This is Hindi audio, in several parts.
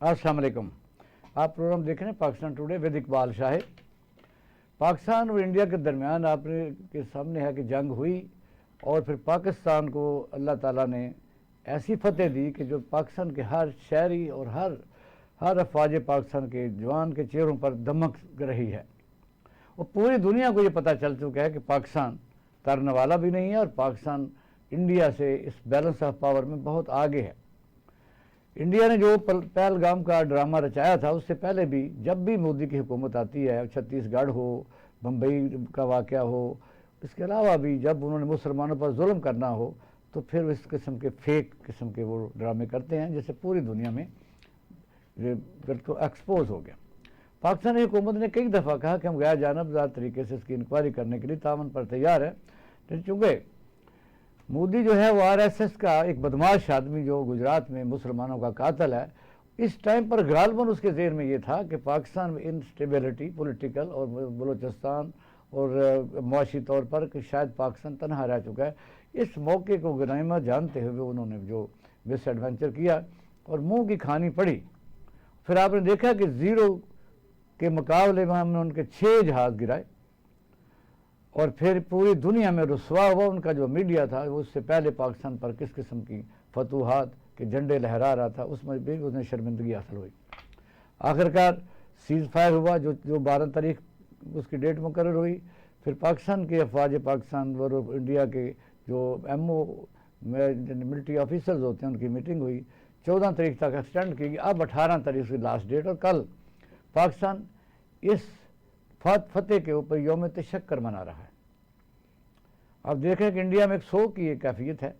अस्सलाम वालेकुम। आप प्रोग्राम देख रहे हैं पाकिस्तान टुडे विद इकबाल शाह। पाकिस्तान और इंडिया के दरमियान आपने के सामने है कि जंग हुई और फिर पाकिस्तान को अल्लाह ताला ने ऐसी फतेह दी कि जो पाकिस्तान के हर शहरी और हर अफवाज पाकिस्तान के जवान के चेहरों पर दमक रही है। और पूरी दुनिया को ये पता चल चुका है कि पाकिस्तान तरने वाला भी नहीं है और पाकिस्तान इंडिया से इस बैलेंस ऑफ पावर में बहुत आगे है। इंडिया ने जो पहलगाम का ड्रामा रचाया था, उससे पहले भी जब भी मोदी की हुकूमत आती है, छत्तीसगढ़ हो, बम्बई का वाक़या हो, इसके अलावा भी जब उन्होंने मुसलमानों पर जुल्म करना हो तो फिर इस किस्म के फेक किस्म के वो ड्रामे करते हैं, जिससे पूरी दुनिया में बिल्कुल एक्सपोज हो गया। पाकिस्तानी हुकूमत ने कई दफ़ा कहा कि हम गैर जानबदार तरीके से इसकी इंक्वायरी करने के लिए तामन पर तैयार है, लेकिन चूँकि मोदी जो है वो आरएसएस का एक बदमाश आदमी जो गुजरात में मुसलमानों का कातिल है, इस टाइम पर गालबन उसके ज़हन में ये था कि पाकिस्तान में इंस्टेबिलिटी पॉलिटिकल और बलूचिस्तान और मुआशी तौर पर कि शायद पाकिस्तान तनहा रह चुका है। इस मौके को गनीमत जानते हुए उन्होंने जो मिस एडवेंचर किया और मुंह की खानी पड़ी। फिर आपने देखा कि ज़ीरो के मुकाबले में हमने उनके 6 जहाज़ गिराए और फिर पूरी दुनिया में रुसवा हुआ उनका जो मीडिया था। उससे पहले पाकिस्तान पर किस किस्म की फतूहात के झंडे लहरा रहा था, उसमें भी उसने शर्मिंदगी हासिल हुई। आखिरकार सीज़ फायर हुआ जो 12 तारीख उसकी डेट मुकर्रर हुई। फिर पाकिस्तान के अफवाज पाकिस्तान और इंडिया के जो MO मिलिट्री ऑफिसर्स होते हैं उनकी मीटिंग हुई, 14 तारीख तक एक्सटेंड की गई। अब 18 तारीख की लास्ट डेट और कल पाकिस्तान इस फतेह के ऊपर यौम तशक्कर मना रहा है। अब देखें कि इंडिया में एक 100 की एक कैफियत है।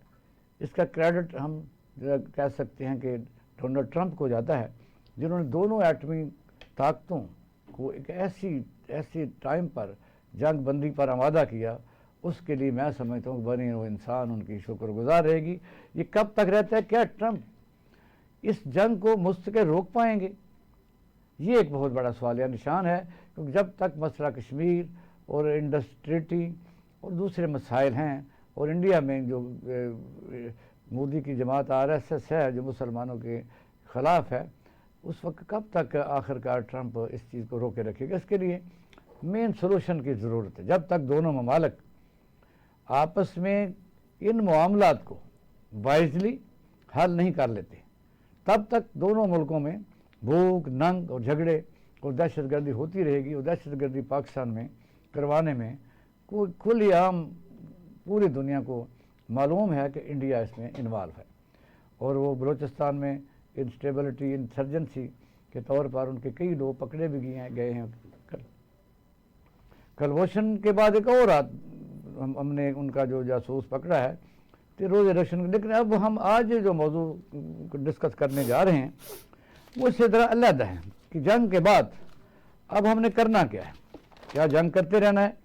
इसका क्रेडिट हम कह सकते हैं कि डोनाल्ड ट्रंप को जाता है, जिन्होंने दोनों एटमी ताकतों को एक ऐसी टाइम पर जंग बंदी पर आमादा किया। उसके लिए मैं समझता हूँ बनी वो इंसान उनकी शुक्रगुजार रहेगी। ये कब तक रहता है? क्या ट्रंप इस जंग को मुस्तकिल रोक पाएंगे? ये एक बहुत बड़ा सवालिया निशान है, क्योंकि जब तक मसला कश्मीर और इंडस्ट्रिटी और दूसरे मसाइल हैं और इंडिया में जो मोदी की जमात आरएसएस है जो मुसलमानों के ख़िलाफ़ है, उस वक्त कब तक आखिरकार ट्रंप इस चीज़ को रोके रखेगा? इसके लिए मेन सोल्यूशन की ज़रूरत है। जब तक दोनों ममालिक आपस में इन मामलात को वाइजली हल नहीं कर लेते, तब तक दोनों मुल्कों में भूख, नंग और झगड़े और दहशतगर्दी होती रहेगी। और दहशतगर्दी पाकिस्तान में करवाने में कोई खुलेआम पूरी दुनिया को मालूम है कि इंडिया इसमें इन्वॉल्व है। और वो बलूचिस्तान में इंस्टेबिलिटी इंसर्जेंसी के तौर पर उनके कई लोग पकड़े भी गए हैं। कलवोशन के बाद एक और हमने उनका जो जासूस पकड़ा है रोज़ इलेक्शन। लेकिन अब हम आज जो मौजू डिस्कस करने जा रहे हैं वो इससे ज़रा अलग है कि जंग के बाद अब हमने करना क्या है। क्या जंग करते रहना है?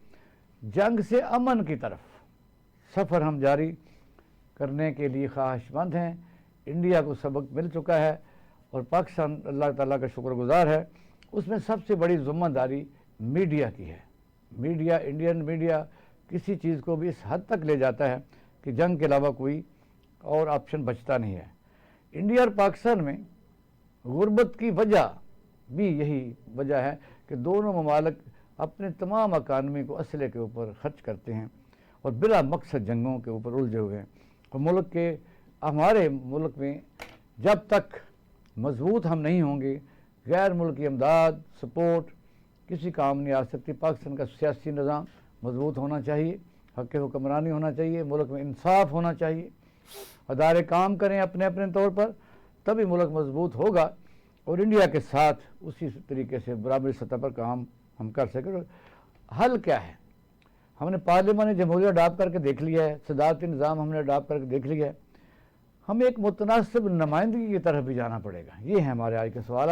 जंग से अमन की तरफ सफ़र हम जारी करने के लिए ख्वाहिशमंद हैं। इंडिया को सबक मिल चुका है और पाकिस्तान अल्लाह ताला का शुक्रगुजार है। उसमें सबसे बड़ी ज़िम्मेदारी मीडिया की है। मीडिया, इंडियन मीडिया किसी चीज़ को भी इस हद तक ले जाता है कि जंग के अलावा कोई और ऑप्शन बचता नहीं है। इंडिया और पाकिस्तान में गुर्बत की वजह भी यही वजह है कि दोनों ममालिक अपने तमाम इकानमी को असले के ऊपर खर्च करते हैं और बिला मकसद जंगों के ऊपर उलझे हुए हैं। और हमारे मुल्क में जब तक मजबूत हम नहीं होंगे, गैर मुल्की इमदाद सपोर्ट किसी काम नहीं आ सकती। पाकिस्तान का सियासी निज़ाम मजबूत होना चाहिए, हक़ हुक्मरानी होना चाहिए, मुल्क में इंसाफ होना चाहिए, अदारे काम करें अपने अपने तौर पर, तभी मुल्क मजबूत होगा। और इंडिया के साथ उसी तरीके से बराबरी सतह पर काम हम कर सकें। हल क्या है? हमने पार्लियामानी जमहूरियत अडाप्ट करके देख लिया है, सदारती निज़ाम हमने अडाप्ट करके देख लिया है। हमें एक मुतनासिब नुमाइंदगी की तरफ भी जाना पड़ेगा। ये हैं हमारे आज के सवाल।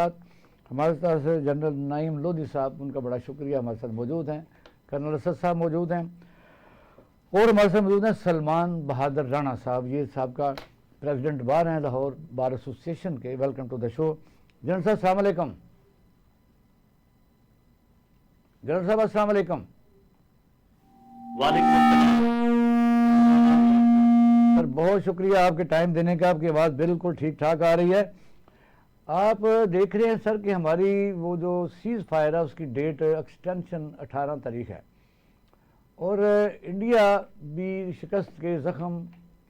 हमारे तरफ से जनरल नईम लोधी साहब, उनका बड़ा शुक्रिया, हमारे साथ मौजूद हैं। कर्नल असद साहब मौजूद हैं और हमारे साथ मौजूद हैं सलमान बहादुर राणा साहब। ये साहब का प्रेसिडेंट बार हैं लाहौर बार एसोसिएशन के। Welcome to the show general साहब। अस्सलाम वालेकुम। जनरल साहब अस्सलाम वालेकुम। सर बहुत शुक्रिया आपके टाइम देने का। आपकी आवाज़ बिल्कुल ठीक ठाक आ रही है। आप देख रहे हैं सर कि हमारी वो जो सीज़ फायर है उसकी डेट एक्सटेंशन 18 तारीख है, और इंडिया भी शिकस्त के ज़ख़म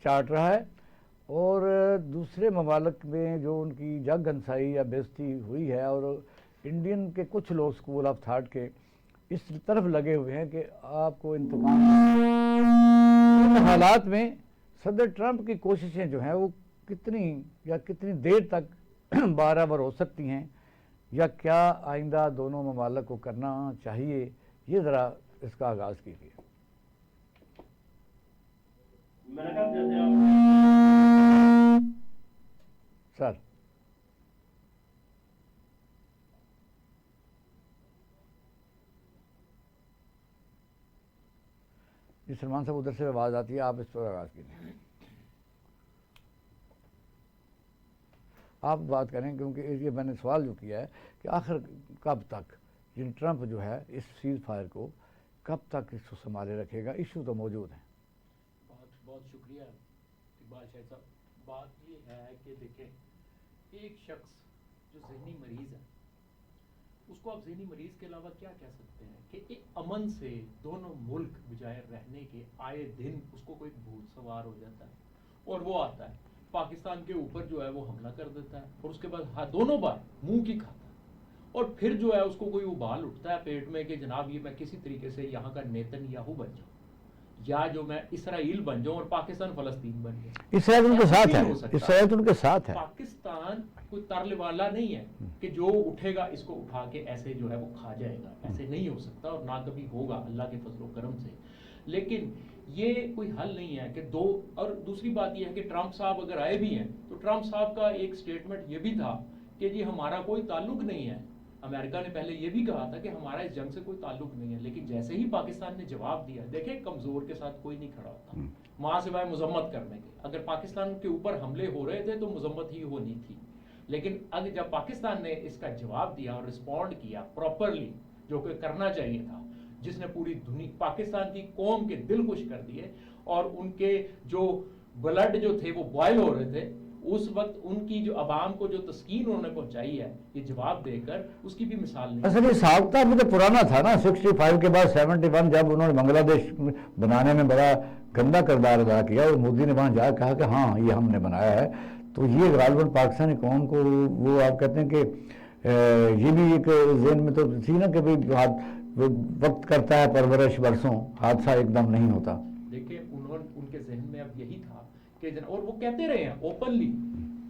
चाट रहा है, और दूसरे ममालिक में जो उनकी जग हंसाई या बेइज्जती हुई है, और इंडियन के कुछ लोग स्कूल ऑफ थाट के इस तरफ लगे हुए हैं कि आपको इंतकाम। इन हालात में सदर ट्रंप की कोशिशें जो हैं वो कितनी देर तक बराबर हो सकती हैं, या क्या आइंदा दोनों ममालिक को करना चाहिए, ये ज़रा इसका आगाज़ कीजिए। मैंने कहा जैसे आप सर जी, सलमान साहब उधर से आवाज़ आती है, आप इस पर आगाज़ कीजिए। आप बात करें, क्योंकि ये मैंने सवाल जो किया है कि आखिर कब तक जिन ट्रंप जो है इस सीज़ फायर को कब तक इसको संभाले रखेगा। इशू तो मौजूद है। बहुत बहुत शुक्रिया इकबाल शाह साहब। बात ये है कि देखें, एक शख्स जो जहनी मरीज़ है उसको आप जहनी मरीज़ के अलावा क्या कह सकते हैं कि एक अमन से दोनों मुल्क बजाय रहने के आए दिन उसको कोई भूत सवार हो जाता है और वो आता है पाकिस्तान के ऊपर जो है वो हमला कर देता है, और उसके बाद दोनों बार मुंह की खाता है, और फिर जो है उसको कोई उबाल उठता है पेट में कि जनाब ये मैं किसी तरीके से यहाँ का नेतन्याहू बन जाऊँ, या जो मैं इसराइल बन जाऊं और पाकिस्तान फलस्तीन बन जाए। इसराइल उनके ऐसा साथ नहीं है, हो सकता। इसराइल उनके साथ है। पाकिस्तान कोई तरले वाला नहीं है कि जो उठेगा इसको उठा के ऐसे जो है वो खा जाएगा, ऐसे नहीं हो सकता और ना कभी होगा अल्लाह के फजलो करम से। लेकिन ये कोई हल नहीं है कि दो। और दूसरी बात ये है कि ट्रंप साहब अगर आए भी हैं तो ट्रंप साहब का एक स्टेटमेंट ये भी था कि जी हमारा कोई ताल्लुक नहीं है। अमेरिका ने पहले ये भी कहा था कि हमारा इस जंग से कोई ताल्लुक नहीं है, लेकिन जैसे ही पाकिस्तान ने जवाब दिया, देखें कमजोर के साथ कोई नहीं खड़ा होता मां सिवाय मुजम्मत करने के। अगर पाकिस्तान के ऊपर हमले हो रहे थे तो मुजम्मत ही होनी थी, लेकिन अगर जब पाकिस्तान ने इसका जवाब दिया और रिस्पॉन्ड किया प्रॉपरली, जो कि करना चाहिए था, जिसने पूरी दुनिया पाकिस्तान की कौम के दिल खुश कर दिए और उनके जो ब्लड जो थे वो बॉयल हो रहे थे, उस वक्त उनकी जो अवाम को जो तस्कीन उन्होंने पहुंचाई है ये जवाब देकर, उसकी भी मिसाल नहीं। असल ये साख्ता भी तो पुराना था ना, 65 के बाद 71 जब उन्होंने बांग्लादेश बनाने में बड़ा गंदा किरदार अदा किया और मोदी ने वहाँ जाकर कहा कि हाँ ये हमने बनाया है, तो ये गालिबन पाकिस्तानी कौम को वो आप कहते हैं कि ये भी एक जेन में तो थी ना कि भाई वक्त करता है परवरिश बरसों, हादसा एकदम नहीं होता। देखिए उनके जहन में अब यही था कि और वो कहते रहे हैं ओपनली,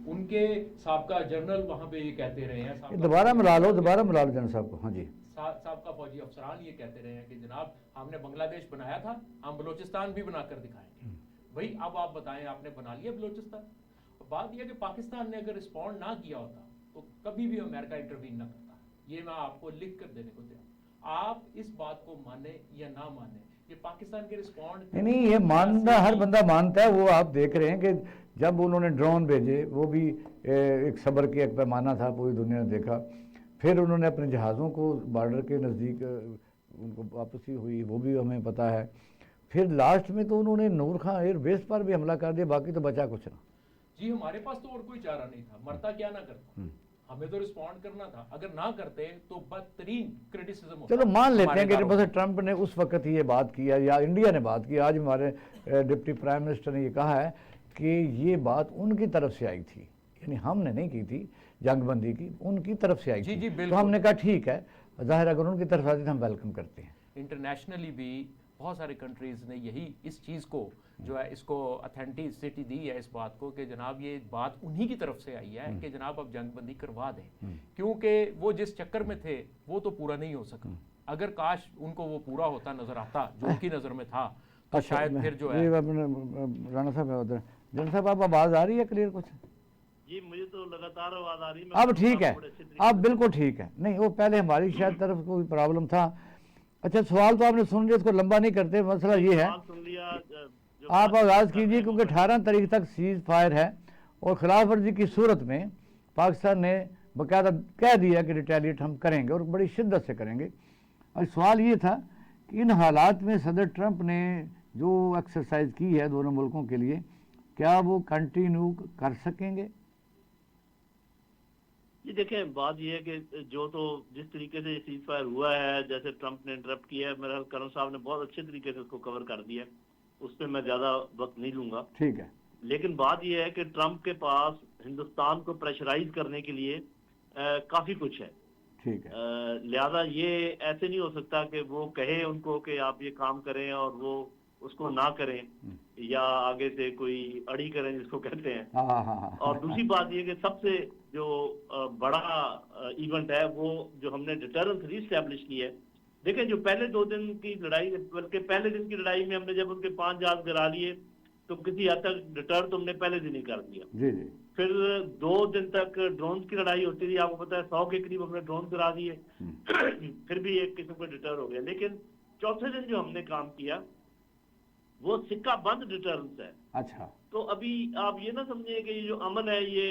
उनके साबका जनरल वहां पे ये कहते रहे हैं, दोबारा मिला लो जनरल साहब को। हाँ जी, साबका फौजी अफसरान ये कहते रहे हैं कि जनाब हमने बांग्लादेश बनाया था, हम बलोचिस्तान भी बनाकर दिखाएंगे। भाई अब आप बताएं, आपने बना लिया बलोचिस्तान। बात यह कि पाकिस्तान ने अगर रिस्पॉन्ड ना किया होता तो कभी भी अमेरिका इंटरवीन ना करता। ये मैं आपको लिख कर देने को तैयार। आप इस बात को माने या ना माने, ये पाकिस्तान के रिस्पॉन्ड नहीं, ये मानता हर बंदा मानता है। वो आप देख रहे हैं कि जब उन्होंने ड्रोन भेजे वो भी एक सब्र की एक पैमाना था, पूरी दुनिया ने देखा। फिर उन्होंने अपने जहाज़ों को बॉर्डर के नज़दीक उनको वापसी हुई, वो भी हमें पता है। फिर लास्ट में तो उन्होंने नूर खान एयरबेस पर भी हमला कर दिया, बाकी तो बचा कुछ ना। जी हमारे पास तो और कोई चारा नहीं था, मरता क्या ना करता, हमें तो रिस्पॉन्ड करना था। अगर ना करते तो बदतरीन क्रिटिसिज्म होता। चलो मान लेते हैं कि बस ट्रंप ने उस वक्त ये बात किया या इंडिया ने बात की। आज हमारे डिप्टी प्राइम मिनिस्टर ने ये कहा है कि ये बात उनकी तरफ से आई थी, यानी हमने नहीं की थी जंगबंदी की, उनकी तरफ से आई थी। तो हमने कहा ठीक है, जाहिर अगर उनकी तरफ आती तो हम वेलकम करते हैं। इंटरनेशनली भी बहुत सारे कंट्रीज़ ने यही इस चीज़ को जो है इसको ऑथेंटिसिटी दी है इस बात को कि जनाब ये बात उन्हीं की तरफ से आई है कि जनाब अब जंगबंदी करवा दें, क्योंकि वो जिस चक्कर में थे वो तो पूरा नहीं हो सका। अगर काश उनको वो पूरा होता नजर आता जो उनकी नज़र में था तो शायद फिर जो है। राणा साहब, जन साहब आप आवाज़ आ रही है क्लियर कुछ? जी मुझे तो लगातार आवाज़ आ रही है। अब ठीक है, अब बिल्कुल ठीक है। नहीं वो पहले हमारी शायद तरफ कोई प्रॉब्लम था। अच्छा सवाल तो आपने सुन लिया, इसको लंबा नहीं करते। मसला ये है, आप आगाज़ कीजिए, क्योंकि 18 तारीख तक सीज़ फायर है और खिलाफ वर्जी की सूरत में पाकिस्तान ने बाकायदा कह दिया कि रिटेलिएट हम करेंगे और बड़ी शिद्दत से करेंगे। और सवाल ये था कि इन हालात में सदर ट्रंप ने जो एक्सरसाइज की है दोनों मुल्कों के लिए, क्या वो कंटिन्यू कर सकेंगे? ये देखें, बात ये है कि जो तो जिस तरीके से सीज फायर हुआ है, जैसे ट्रंप ने इंटरप्ट किया है, मेरा करण साहब ने बहुत अच्छे तरीके से उसको कवर कर दिया है, उस पर मैं ज्यादा वक्त नहीं लूंगा। ठीक है। लेकिन बात यह है कि ट्रंप के पास हिंदुस्तान को प्रेशराइज करने के लिए काफी कुछ है। ठीक है। लिहाजा ये ऐसे नहीं हो सकता कि वो कहे उनको कि आप ये काम करें और वो उसको ना करें, या आगे से कोई अड़ी करें जिसको कहते हैं। हाँ हाँ हाँ और दूसरी बात ये कि सबसे जो बड़ा इवेंट है वो जो हमने डिटरेंस रीस्टैब्लिश की है। देखें, जो पहले 2 दिन की लड़ाई, बल्कि पहले दिन की लड़ाई में हमने जब उनके 5 जहाज गिरा लिए तो किसी हद तक डिटर तो हमने पहले दिन ही कर दिया। जी जी। फिर 2 दिन तक ड्रोन की लड़ाई होती थी, आपको पता है 100 के करीब हमने ड्रोन गिरा दिए। फिर भी एक किस्म का डिटर हो गया। लेकिन चौथे दिन जो हमने काम किया वो सिक्का बंद डिटरेंस है। अच्छा। तो अभी आप ये ना समझिए कि ये जो अमन है ये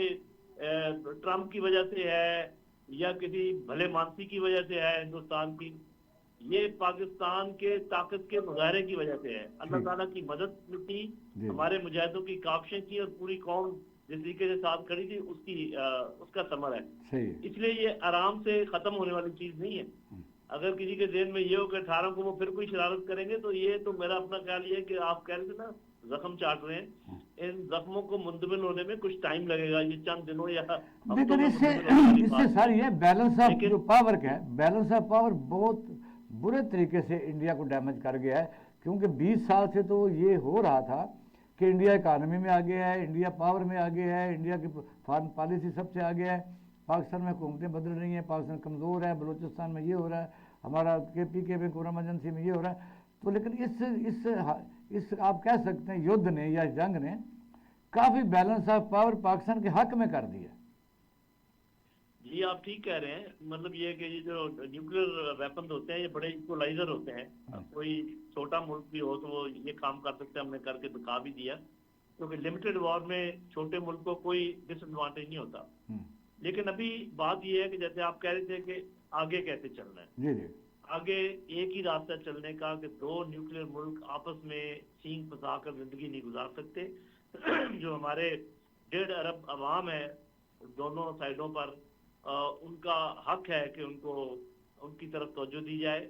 ट्रंप की वजह से है या किसी भले मानसी की वजह से है हिंदुस्तान की, ये पाकिस्तान के ताकत के मुजाहरे की वजह से है। अल्लाह ताला की मदद की, हमारे मुजाहिदों की काविशें की और पूरी कौम जिस तरीके से साथ खड़ी थी उसका समर है। सही। इसलिए ये आराम से खत्म होने वाली चीज नहीं है। अगर किसी के जेहन में ये हो कि 18 को वो फिर कोई शरारत करेंगे तो ये तो मेरा अपना ख्याल ये है कि आप कह रहे थे ना जख्म चाट रहे हैं, इन जख्मों को मुंतमिल होने में कुछ टाइम लगेगा, ये चंद दिनों या हफ्तों में इससे सर ये बैलेंस ऑफ जो पावर का है, बैलेंस ऑफ पावर बहुत बुरे तरीके से इंडिया को डैमेज कर गया है। क्योंकि 20 साल से तो ये हो रहा था कि इंडिया इकानमी में आगे है, इंडिया पावर में आगे है, इंडिया की फॉरेन पॉलिसी सबसे आगे है, पाकिस्तान में हुकूमतें बदल रही हैं, पाकिस्तान कमज़ोर है, बलूचिस्तान में ये हो रहा है, हमारा KPK में कोरोना एमरजेंसी में ये हो रहा है। तो लेकिन इस आप कह सकते हैं युद्ध ने या जंग ने काफ़ी बैलेंस ऑफ पावर पाकिस्तान के हक में कर दिया। जी आप ठीक कह रहे हैं। मतलब ये कि ये जो न्यूक्लियर वेपन होते हैं ये बड़े इक्वलाइजर होते हैं। कोई छोटा मुल्क भी हो तो वो ये काम कर सकते हैं, हमने करके दिखा भी दिया। क्योंकि लिमिटेड वॉर में छोटे मुल्क को कोई डिसएडवांटेज नहीं होता। लेकिन अभी बात ये है कि जैसे आप कह रहे थे कि आगे कैसे चलना है। जी जी। आगे एक ही रास्ता चलने का कि 2 न्यूक्लियर मुल्क आपस में सींग फंसाकर जिंदगी नहीं गुजार सकते। जो हमारे 1.5 अरब अवाम है दोनों साइडों पर, उनका हक है कि उनको उनकी तरफ तवज्जो दी जाए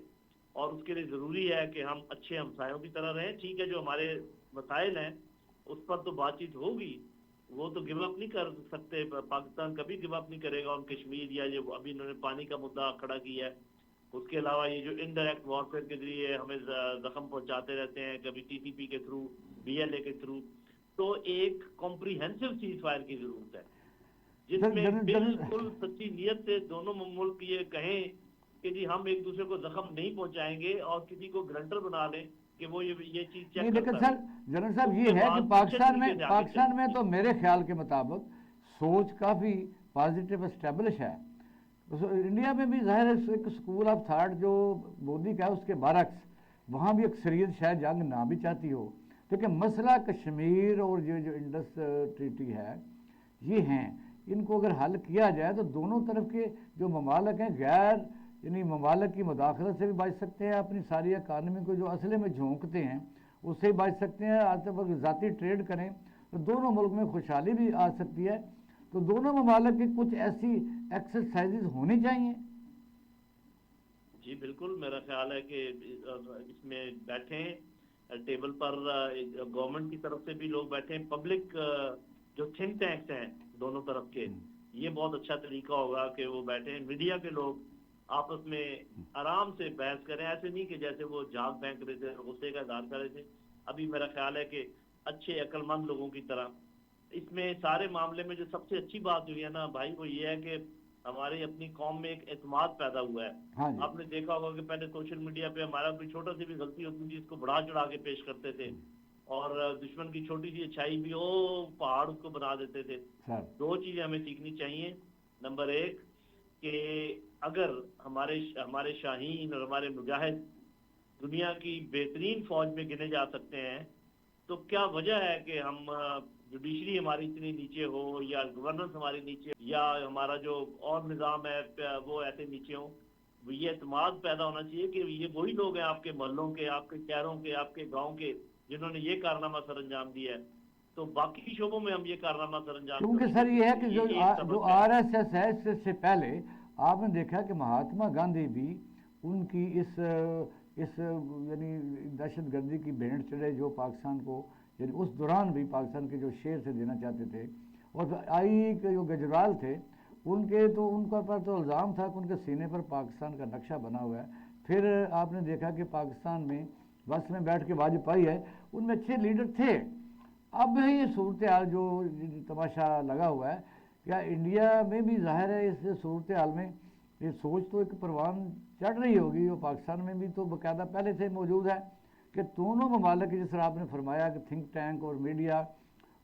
और उसके लिए ज़रूरी है कि हम अच्छे हमसायों की तरह रहें। ठीक है, जो हमारे मसाइल हैं उस पर तो बातचीत होगी, वो तो गिव अप नहीं कर सकते। पाकिस्तान कभी गिव अप नहीं करेगा उन कश्मीर या जो अभी इन्होंने पानी का मुद्दा खड़ा किया है। उसके अलावा ये जो इनडायरेक्ट वॉरफेयर के जरिए हमें जख्म पहुंचाते रहते हैं, कभी TTP के थ्रू, BLA के थ्रू, तो एक कॉम्प्रिहेंसिव सीज फायर की जरूरत है जिसमें बिल्कुल सच्ची नीयत से दोनों मुल्क ये कहें कि जी हम एक दूसरे को जख्म नहीं पहुंचाएंगे और किसी को ग्रंटर बना लें कि वो ये चीज चेक नहीं। लेकिन सर जनरल साहब ये है कि पाकिस्तान में तो मेरे ख्याल के मुताबिक सोच काफ़ी पॉजिटिव एस्टेब्लिश है। इंडिया में भी जाहिर है एक स्कूल ऑफ थाट जो मोदी का है उसके बारक्स, वहाँ भी अक्सरियत शायद जंग ना भी चाहती हो। लेकिन मसला कश्मीर और ये जो इंडस ट्रीटी है ये हैं, इनको अगर हल किया जाए तो दोनों तरफ के जो ममालक हैं गैर यानी ममालक की मुदाखलत से भी बच सकते हैं, अपनी सारी इकानमी को जो असले में झोंकते हैं उससे भी बच सकते हैं। आज तक ज़ाती ट्रेड करें तो दोनों मुल्क में खुशहाली भी आ सकती है। तो दोनों ममालक की कुछ ऐसी एक्सरसाइजेज होनी चाहिए। जी बिल्कुल, मेरा ख्याल है कि इसमें बैठें टेबल पर, गवर्नमेंट की तरफ से भी लोग बैठें, पब्लिक जो थिंक टैंक्स हैं दोनों तरफ के, ये बहुत अच्छा तरीका होगा कि वो बैठें, मीडिया के लोग आपस में आराम से बहस करें। ऐसे नहीं कि जैसे वो झाग फेंक रहे थे, गुस्से का इजहार कर रहे थे। अभी मेरा ख्याल है कि अच्छे अक्लमंद लोगों की तरह इसमें सारे मामले में जो सबसे अच्छी बात हुई है ना भाई, वो ये है कि हमारी अपनी कौम में एक एतमाद पैदा हुआ है। हाँ आपने देखा होगा कि पहले सोशल मीडिया पे हमारा कोई छोटा सी भी गलती होती थी इसको बढ़ा चढ़ा के पेश करते थे, और दुश्मन की छोटी सी अच्छाई भी हो पहाड़ उसको बना देते थे। 2 चीजें हमें सीखनी चाहिए। नंबर 1 कि अगर हमारे शाहीन और हमारे मुजाहिद दुनिया की बेहतरीन फौज में गिने जा सकते हैं, तो क्या वजह है कि हम जुडिशरी हमारी इतनी नीचे हो या गवर्नेंस हमारी नीचे या हमारा जो और निज़ाम है वो ऐसे नीचे हो। ये एतमाद पैदा होना चाहिए कि ये वही लोग हैं आपके मोहल्लों के, आपके शहरों के, आपके गाँव के, जिन्होंने ये कारनामा सर अंजाम दिया है। तो बाकी शोबों में हम ये कारनामा सर अंजाम क्योंकि करेंगे। सर ये है कि ये जो एक जो सबक है। आरएसएस है, इससे पहले आपने देखा कि महात्मा गांधी भी उनकी इस यानी दहशतगर्दी की भेंट चढ़े जो पाकिस्तान को, यानी उस दौरान भी पाकिस्तान के जो शेर से देना चाहते थे, और आई के जो गजराल थे उनके तो उनका पर तो इल्ज़ाम था कि उनके सीने पर पाकिस्तान का नक्शा बना हुआ है। फिर आपने देखा कि पाकिस्तान में बस में बैठ के वाजपेयी है, उनमें अच्छे लीडर थे। अब ये सूरत हाल जो तमाशा लगा हुआ है, क्या इंडिया में भी ज़ाहिर है इस सूरत हाल में ये सोच तो एक परवान चढ़ रही होगी, और पाकिस्तान में भी तो बाकायदा पहले से मौजूद है कि दोनों ममालिक, जिस तरह आपने फरमाया कि थिंक टैंक और मीडिया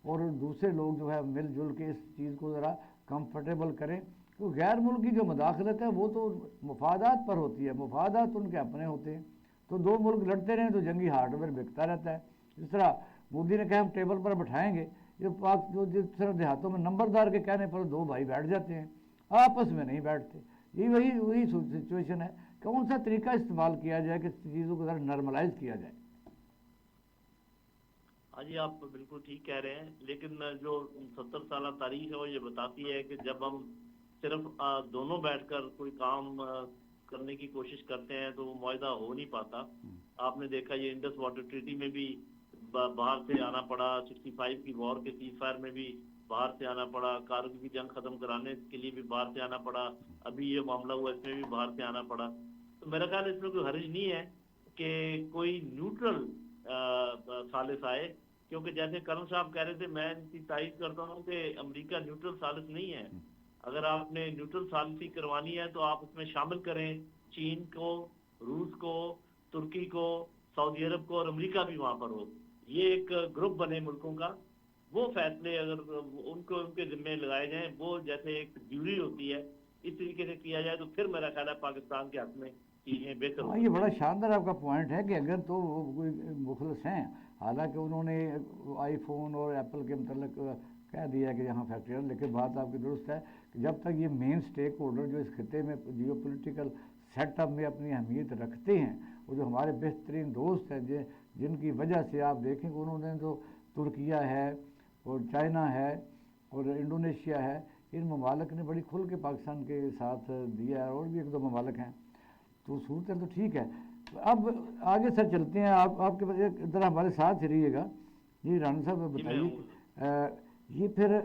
और दूसरे लोग जो है मिलजुल के इस चीज़ को ज़रा कंफर्टेबल करें। तो गैर मुल्की जो मदाखलत है वो तो मफादात पर होती है, मफादात उनके अपने होते हैं। तो दो मुल्क लड़ते रहें तो जंगी हार्डवेयर बिकता रहता है। जिस तरह मोदी ने कहा हम टेबल पर बैठाएंगे, ये पाक जो जिस तरह देहातों में नंबरदार के कहने पर दो भाई बैठ जाते हैं, आपस में नहीं बैठते। ये वही वही सिचुएशन है। कौन सा तरीका इस्तेमाल किया जाए कि चीज़ों को ज़रा नॉर्मलाइज किया जाए? हाँ जी, आप बिल्कुल ठीक कह रहे हैं, लेकिन जो 70 साल तारीख है वो ये बताती है कि जब हम सिर्फ दोनों बैठकर कोई काम करने की कोशिश करते हैं तो वो मुआहदा हो नहीं पाता। आपने देखा ये इंडस वाटर ट्रीटी में भी बाहर से आना पड़ा, 65 की वॉर के सीजफायर में भी बाहर से आना पड़ा, कारगिल की जंग खत्म कराने के लिए भी बाहर से आना पड़ा, अभी ये मामला हुआ इसमें भी बाहर से आना पड़ा। तो मेरा ख्याल इसमें कोई हर्ज नहीं है कि कोई न्यूट्रल सालिस आए, क्योंकि जैसे करण साहब कह रहे थे, मैं इनकी तारीफ करता हूँ कि अमेरिका न्यूट्रल सालिस नहीं है। अगर आपने न्यूट्रल सालिसी करवानी है तो आप उसमें शामिल करें चीन को, रूस को, तुर्की को, सऊदी अरब को, और अमेरिका भी वहां पर हो। ये एक ग्रुप बने मुल्कों का, वो फैसले अगर उनको उनके जिम्मे लगाए जाएं, वो जैसे एक ज्यूरी होती है, इस तरीके से किया जाए तो फिर मेरा ख्याल है पाकिस्तान के हक में चीजें बेहतर हो। ये बड़ा शानदार आपका पॉइंट है कि अगर तो वो कोई मुखलस हैं, हालांकि उन्होंने आईफोन और एप्पल के मतलब कह दिया कि यहाँ फैक्ट्री, लेकिन बात आपकी दुरुस्त है कि जब तक ये मेन स्टेक होल्डर जो इस खत्े में जियो पोलिटिकल सेटअप में अपनी अहमियत रखते हैं, वो जो हमारे बेहतरीन दोस्त हैं जिनकी वजह से आप देखें कि उन्होंने तो तुर्किया है और चाइना है और इंडोनेशिया है, इन ममालिक ने बड़ी खुल के पाकिस्तान के साथ दिया है, और भी एक दो ममालिक हैं। तो सूरत तो ठीक है। अब आगे सर चलते हैं, आपके पास एक तरह हमारे साथ ही रहिएगा। जी राणा साहब बताइए, ये फिर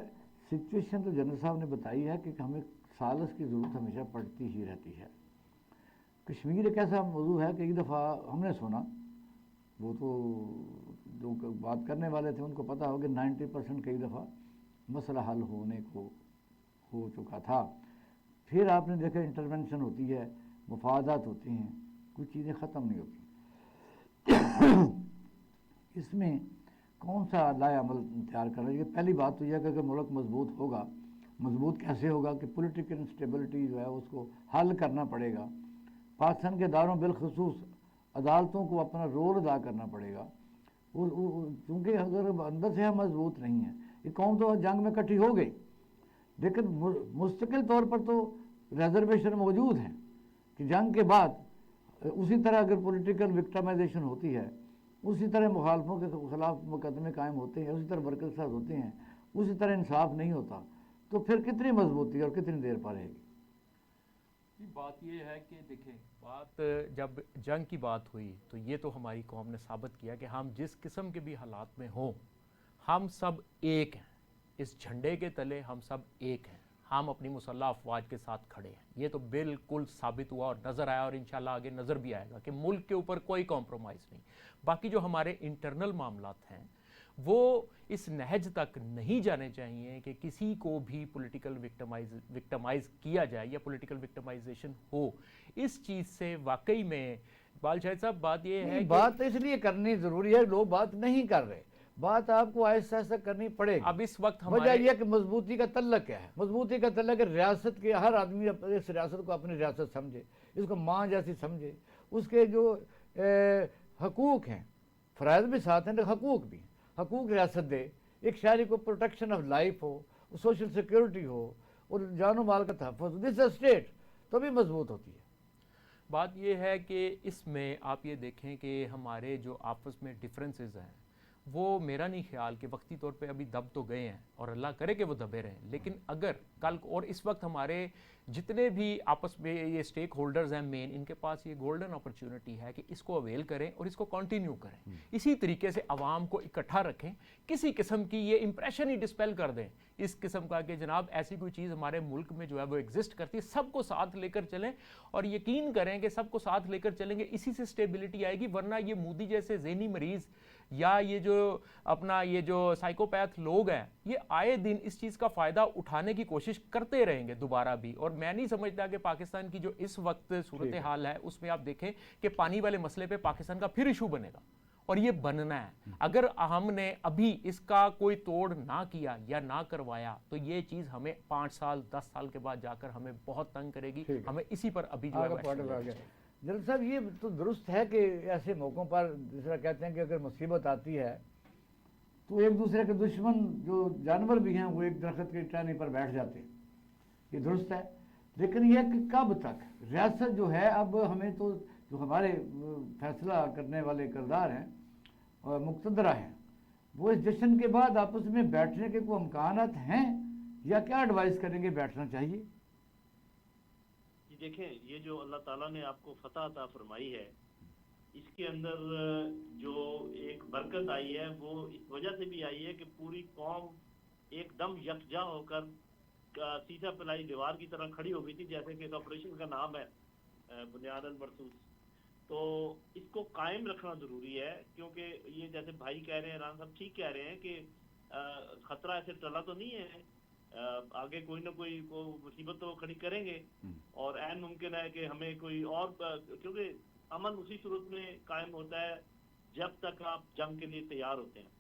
सिचुएशन तो जनरल साहब ने बताई है कि हमें सालस की ज़रूरत हमेशा पड़ती ही रहती है। कश्मीर एक ऐसा मौजू है कि एक दफ़ा हमने सुना, वो तो जो बात करने वाले थे उनको पता हो कि 90% कई दफ़ा मसला हल होने को हो चुका था। फिर आपने देखा इंटरवेंशन होती है, मफादात होते हैं, कुछ चीज़ें ख़त्म नहीं होती। इसमें कौन सा लाए अमल तैयार कर रहे हैं? पहली बात तो यह है कि अगर मुल्क मजबूत होगा, मजबूत कैसे होगा कि पॉलिटिकल इंस्टेबिलिटी जो है उसको हल करना पड़ेगा। पाकिस्तान के इदारों बिलखसूस अदालतों को अपना रोल अदा करना पड़ेगा, क्योंकि अगर अंदर से हम मजबूत नहीं हैं, ये कौम तो जंग में इकट्ठी हो गई, लेकिन मुस्तकिल तौर पर तो रिजर्वेशन मौजूद हैं कि जंग के बाद उसी तरह अगर पॉलिटिकल विक्टिमाइजेशन होती है, उसी तरह मुखालफों के खिलाफ मुकदमे कायम होते हैं, उसी तरह बरकत साज होते हैं, उसी तरह इंसाफ नहीं होता, तो फिर कितनी मजबूती और कितनी देर पर रहेगी? बात ये है कि देखें, बात जब जंग की बात हुई तो ये तो हमारी कौम ने साबित किया कि हम जिस किस्म के भी हालात में हों, हम सब एक हैं। इस झंडे के तले हम सब एक हैं, हम अपनी मुसल्लह अफवाज के साथ खड़े हैं। ये तो बिल्कुल साबित हुआ और नज़र आया, और इंशाल्लाह आगे नज़र भी आएगा कि मुल्क के ऊपर कोई कॉम्प्रोमाइज़ नहीं। बाकी जो हमारे इंटरनल मामलात हैं वो इस नहज तक नहीं जाने चाहिए कि किसी को भी पॉलिटिकल विक्टिमाइज किया जाए या पॉलिटिकल विक्टिमाइजेशन हो। इस चीज़ से वाकई में बालशाहिद साहब बात ये है, बात तो इसलिए करनी ज़रूरी है, लोग बात नहीं कर रहे, बात आपको आहिस्ता आहिस्ता करनी पड़ेगी। अब इस वक्त वजह यह कि मजबूती का तल्लक क्या है? मजबूती का तल्लक है रियासत के, हर आदमी इस रियासत को अपनी रियासत समझे, इसको माँ जैसी समझे, उसके जो हकूक़ हैं, फ़राइज़ भी साथ हैं, हकूक़ भी, हकूक़ रियासत दे, एक शहरी को प्रोटेक्शन ऑफ लाइफ हो, सोशल सिक्योरिटी हो और जानो माल का तहफ़्फ़ुज़, दिस स्टेट तो भी मजबूत होती है। बात यह है कि इसमें आप ये देखें कि हमारे जो आपस में डिफरेंसेस हैं वो मेरा नहीं ख्याल कि वक्ती तौर पे अभी दब तो गए हैं, और अल्लाह करे कि वो दबे रहें, लेकिन अगर कल और इस वक्त हमारे जितने भी आपस में ये स्टेक होल्डर्स हैं मेन, इनके पास ये गोल्डन अपॉर्चुनिटी है कि इसको अवेल करें और इसको कंटिन्यू करें। इसी तरीके से आवाम को इकट्ठा रखें, किसी किस्म की ये इंप्रेशन ही डिस्पेल कर दें इस किस्म का कि जनाब ऐसी कोई चीज़ हमारे मुल्क में जो है वो एग्जिस्ट करती है। सबको साथ लेकर चलें और यकीन करें कि सबको साथ लेकर चलेंगे, इसी से स्टेबिलिटी आएगी। वरना ये मोदी जैसे ज़हनी मरीज़ या ये जो अपना ये जो साइकोपैथ लोग हैं, ये आए दिन इस चीज़ का फ़ायदा उठाने की कोशिश करते रहेंगे दोबारा भी। और मैं नहीं समझता कि पाकिस्तान की जो इस वक्त सूरत हाल है उसमें आप देखें कि पानी वाले मसले पे पाकिस्तान का फिर इशू बनेगा, और ये बनना है। अगर हमने अभी इसका कोई तोड़ ना किया या ना करवाया तो ये चीज़ हमें 5 साल 10 साल के बाद जाकर हमें बहुत तंग करेगी। हमें इसी पर अभी जो है वो action लेना चाहिए। जनरल साहब, ये तो दुरुस्त है कि ऐसे मौक़ों पर जिस तरह कहते हैं कि अगर मुसीबत आती है तो एक दूसरे के दुश्मन जो जानवर भी हैं वो एक दरख्त की टहनी पर बैठ जाते हैं, ये दुरुस्त है। लेकिन यह कि कब तक रियासत जो है, अब हमें तो जो हमारे फैसला करने वाले किरदार हैं और मुक़्तदरा हैं, वो इस जश्न के बाद आपस में बैठने के कोई इम्कानात हैं या क्या एडवाइस करेंगे बैठना चाहिए? देखें, ये जो अल्लाह ताला ने आपको फतह अता फरमाई है, इसके अंदर जो एक बरकत आई है वो इस वजह से भी आई है कि पूरी कौम एकदम यकजा होकर सीधा पलाई दीवार की तरह खड़ी हो गई थी, जैसे कि ऑपरेशन का नाम है बुनियादन मरसूस। तो इसको कायम रखना ज़रूरी है, क्योंकि ये जैसे भाई कह रहे हैं, रान साहब ठीक कह रहे हैं कि ख़तरा ऐसे टला तो नहीं है, आगे कोई ना कोई मुसीबत तो खड़ी करेंगे, और ऐन मुमकिन है कि हमें कोई और, क्योंकि अमन उसी सूरत में कायम होता है जब तक आप जंग के लिए तैयार होते हैं।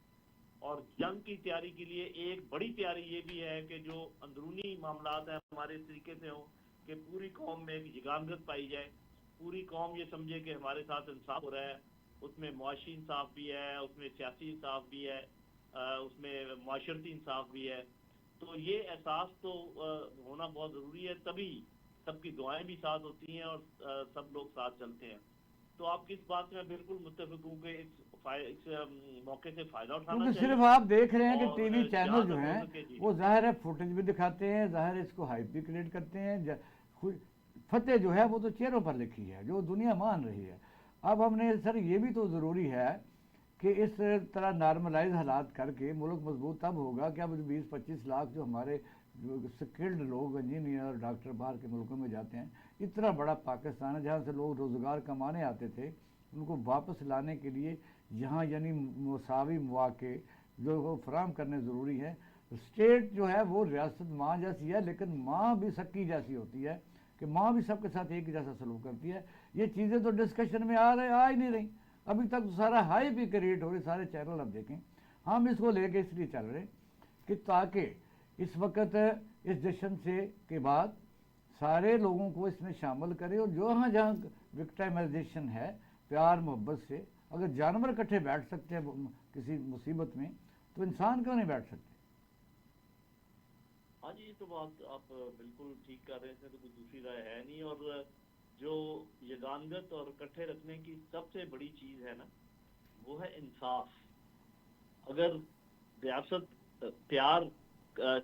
और जंग की तैयारी के लिए एक बड़ी तैयारी ये भी है कि जो अंदरूनी मामलात हैं हमारे इस तरीके से हों कि पूरी कौम में एक यगानत पाई जाए, पूरी कौम ये समझे कि हमारे साथ इंसाफ हो रहा है। उसमें मुआशी इंसाफ भी है, उसमें सियासी इंसाफ भी है, उसमें माशरती इंसाफ भी है। तो ये एहसास तो होना बहुत ज़रूरी है, तभी सबकी दुआएं भी साथ होती हैं और सब लोग साथ चलते हैं। तो आपकी इस बात में बिल्कुल मुत्तफिक हूँ कि इस मौके से फ़ायदा उठाना चाहिए। सिर्फ आप देख रहे हैं कि टीवी चैनल जो हो हैं सके वो ज़ाहिर है फुटेज भी दिखाते हैं, ज़ाहिर है इसको हाइप भी क्रिएट करते हैं। फतेह जो है वो तो चेहरों पर लिखी है, जो दुनिया मान रही है। अब हमने सर ये भी तो ज़रूरी है कि इस तरह नॉर्मलाइज हालात करके मुल्क मजबूत तब होगा कि अब 20-25 लाख जो हमारे जो स्किल्ड लोग, इंजीनियर, डॉक्टर बाहर के मुल्कों में जाते हैं, इतना बड़ा पाकिस्तान है जहाँ से लोग रोज़गार कमाने आते थे, उनको वापस लाने के लिए यहाँ यानी मसावी मौक़े जो फराहम करने ज़रूरी है। स्टेट जो है वो रियासत माँ जैसी है, लेकिन माँ भी सक्की जैसी होती है कि माँ भी सबके साथ एक जैसा सलूक करती है। ये चीज़ें तो डिस्कशन में आ ही नहीं रही अभी तक, तो सारा हाइप ही क्रिएट हो रही, सारे चैनल अब देखें। हम इसको लेके इसलिए चल रहे कि ताकि इस वक्त इस जश्न से के बाद सारे लोगों को इसमें शामिल करें, और जहाँ जहाँ विक्टिमाइजेशन है प्यार मोहब्बत से, अगर जानवर इकट्ठे बैठ सकते हैं किसी मुसीबत में तो इंसान क्यों नहीं बैठ सकते? हाँ जी, ये तो बात आप बिल्कुल ठीक कर रहे हैं, इसमें तो कोई दूसरी राय है नहीं। और जो यगानत और इकट्ठे रखने की सबसे बड़ी चीज़ है ना, वो है इंसाफ। अगर रियासत प्यार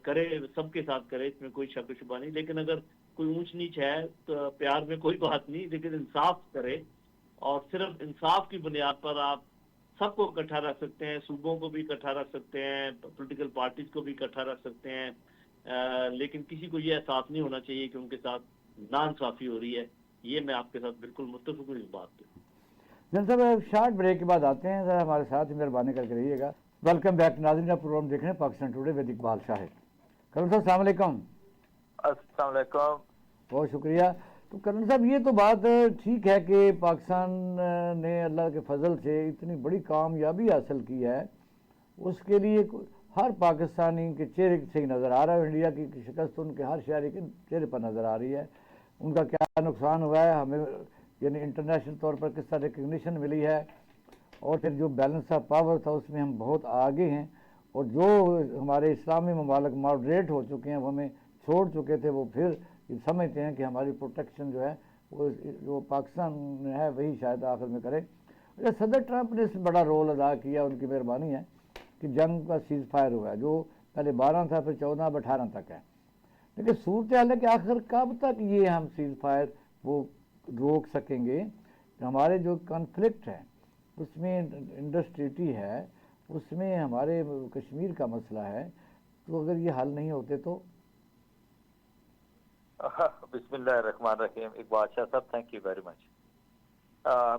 करे, सबके साथ करे, इसमें कोई शक शुबा नहीं, लेकिन अगर कोई ऊंच नीच है तो प्यार में कोई बात नहीं, लेकिन इंसाफ करे, और सिर्फ इंसाफ की बुनियाद पर आप सबको इकट्ठा रख सकते हैं, सूबों को भी इकट्ठा रख सकते हैं, पॉलिटिकल पार्टीज को भी इकट्ठा रख सकते हैं। लेकिन किसी को ये एहसास नहीं होना चाहिए कि उनके साथ नाइंसाफी हो रही है। ये मैं आपके साथ बिल्कुल मुत्तफिक हूँ इस बात पे। जन साहब, शॉर्ट ब्रेक के बाद आते हैं, ज़रा हमारे साथ मेहरबानी करके रहिएगा। वेलकम बैक नाज़रीन, आप प्रोग्राम देख रहे हैं पाकिस्तान टुडे विद इकबाल शाहिद। करण साहब अस्सलाम वालेकुम। अस्सलाम वालेकुम। बहुत शुक्रिया। तो करण साहब, ये तो बात ठीक है कि पाकिस्तान ने अल्लाह के फजल से इतनी बड़ी कामयाबी हासिल की है, उसके लिए हर पाकिस्तानी के चेहरे से ही नज़र आ रहा है। इंडिया की शिकस्त उनके हर शहरी के चेहरे पर नज़र आ रही है। उनका क्या नुकसान हुआ है, हमें यानी इंटरनेशनल तौर पर किस तरह रिकग्निशन मिली है, और फिर जो बैलेंस ऑफ पावर था उसमें हम बहुत आगे हैं, और जो हमारे इस्लामी ममालिक मॉडरेट हो चुके हैं, वो हमें छोड़ चुके थे, वो फिर समझते हैं कि हमारी प्रोटेक्शन जो है वो जो पाकिस्तान है वही शायद आखिर में करे। अच्छा, सदर ट्रंप ने इसमें बड़ा रोल अदा किया, उनकी मेहरबानी है कि जंग का सीज फायर हुआ है, जो पहले 12 था, फिर 14, अब 18 तक है। लेकिन सूरत हाल है कि आखिर कब तक ये हम सीज फायर वो रोक सकेंगे। हमारे जो कॉन्फ्लिक्ट है उसमें इंडस्ट्रीटी है, उसमें हमारे कश्मीर का मसला है, तो अगर ये हल नहीं होते तो। बिस्मिल्लाहिर्रहमानिर्रहीम। इकबाल शाह साहब, थैंक यू वेरी मच।